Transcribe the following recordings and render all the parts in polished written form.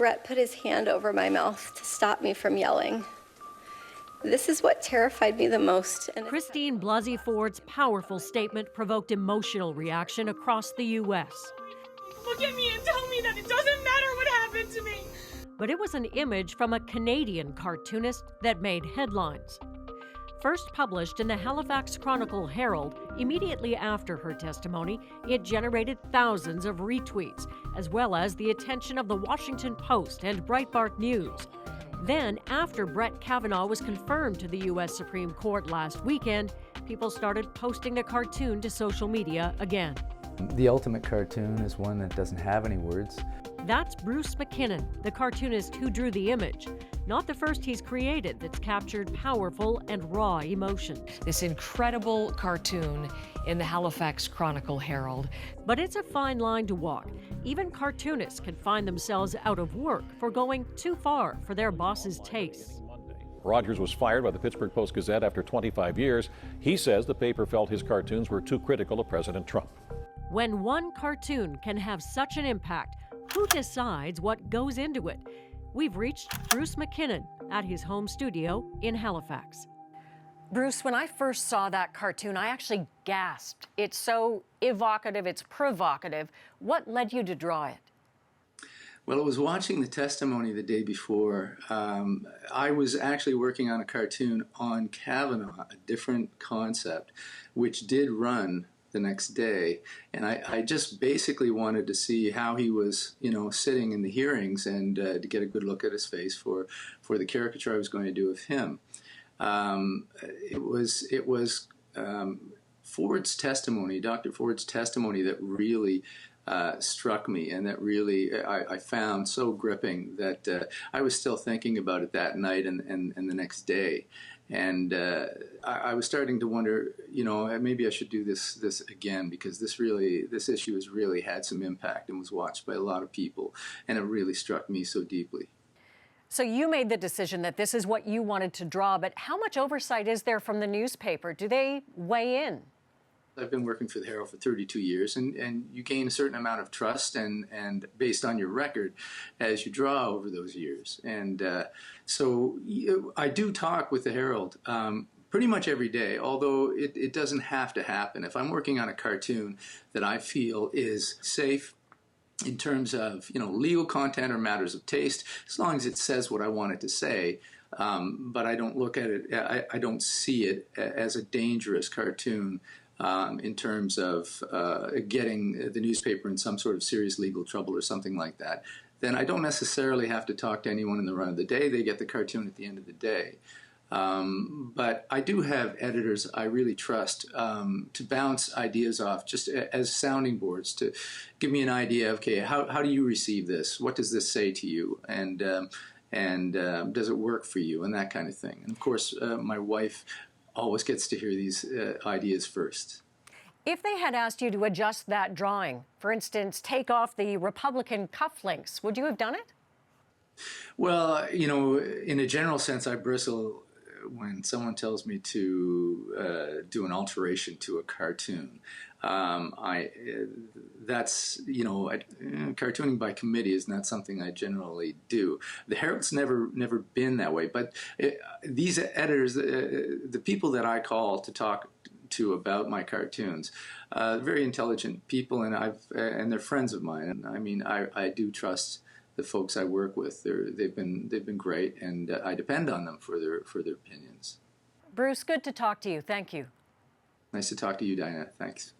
Brett put his hand over my mouth to stop me from yelling. This is what terrified me the most. Christine Blasey Ford's powerful statement provoked emotional reaction across the U.S. Look at me and tell me that it doesn't matter what happened to me. But it was an image from a Canadian cartoonist that made headlines. First published in the Halifax Chronicle-Herald, immediately after her testimony, it generated thousands of retweets, as well as the attention of the Washington Post and Breitbart News. Then, after Brett Kavanaugh was confirmed to the U.S. Supreme Court last weekend, people started posting the cartoon to social media again. The ultimate cartoon is one that doesn't have any words. That's Bruce MacKinnon, the cartoonist who drew the image. Not the first he's created that's captured powerful and raw emotions. This incredible cartoon in the Halifax Chronicle-Herald. But it's a fine line to walk. Even cartoonists can find themselves out of work for going too far for their boss's tastes. Rogers was fired by the Pittsburgh Post-Gazette after 25 years. He says the paper felt his cartoons were too critical of President Trump. When one cartoon can have such an impact, who decides what goes into it? We've reached Bruce MacKinnon at his home studio in Halifax. Bruce, when I first saw that cartoon, I actually gasped. It's so evocative, it's provocative. What led you to draw it? Well, I was watching the testimony the day before. I was actually working on a cartoon on Kavanaugh, a different concept, which did run the next day, and I just basically wanted to see how he was, sitting in the hearings and to get a good look at his face for the caricature I was going to do of him. It was Ford's testimony, Dr. Ford's testimony, that really struck me, and that really I found so gripping that I was still thinking about it that night and the next day. And I was starting to wonder, maybe I should do this again, because this issue has really had some impact and was watched by a lot of people, and it really struck me so deeply. So you made the decision that this is what you wanted to draw, but how much oversight is there from the newspaper? Do they weigh in? I've been working for the Herald for 32 years, and you gain a certain amount of trust and based on your record as you draw over those years. And so I do talk with the Herald pretty much every day, although it doesn't have to happen. If I'm working on a cartoon that I feel is safe in terms of legal content or matters of taste, as long as it says what I want it to say, but I don't look at it, I don't see it as a dangerous cartoon in terms of getting the newspaper in some sort of serious legal trouble or something like that, then I don't necessarily have to talk to anyone in the run of the day. They get the cartoon at the end of the day. But I do have editors I really trust to bounce ideas off, just as sounding boards, to give me an idea of, okay, how do you receive this? What does this say to you? And does it work for you? And that kind of thing. And of course, my wife always gets to hear these ideas first. If they had asked you to adjust that drawing, for instance, take off the Republican cufflinks, would you have done it? Well, in a general sense, I bristle when someone tells me to do an alteration to a cartoon. Cartooning by committee is not something I generally do. The Herald's never been that way, but these editors, the people that I call to talk to about my cartoons, very intelligent people, and they're friends of mine. And I mean, I do trust the folks I work with. They've been great, and I depend on them for their opinions. Bruce, good to talk to you. Thank you. Nice to talk to you, Diana. Thanks.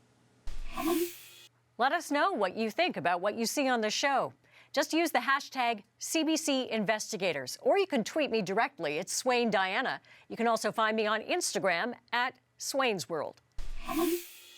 Let us know what you think about what you see on the show. Just use the hashtag CBC Investigators, or you can tweet me directly. It's Swain Diana. You can also find me on Instagram at Swain's World.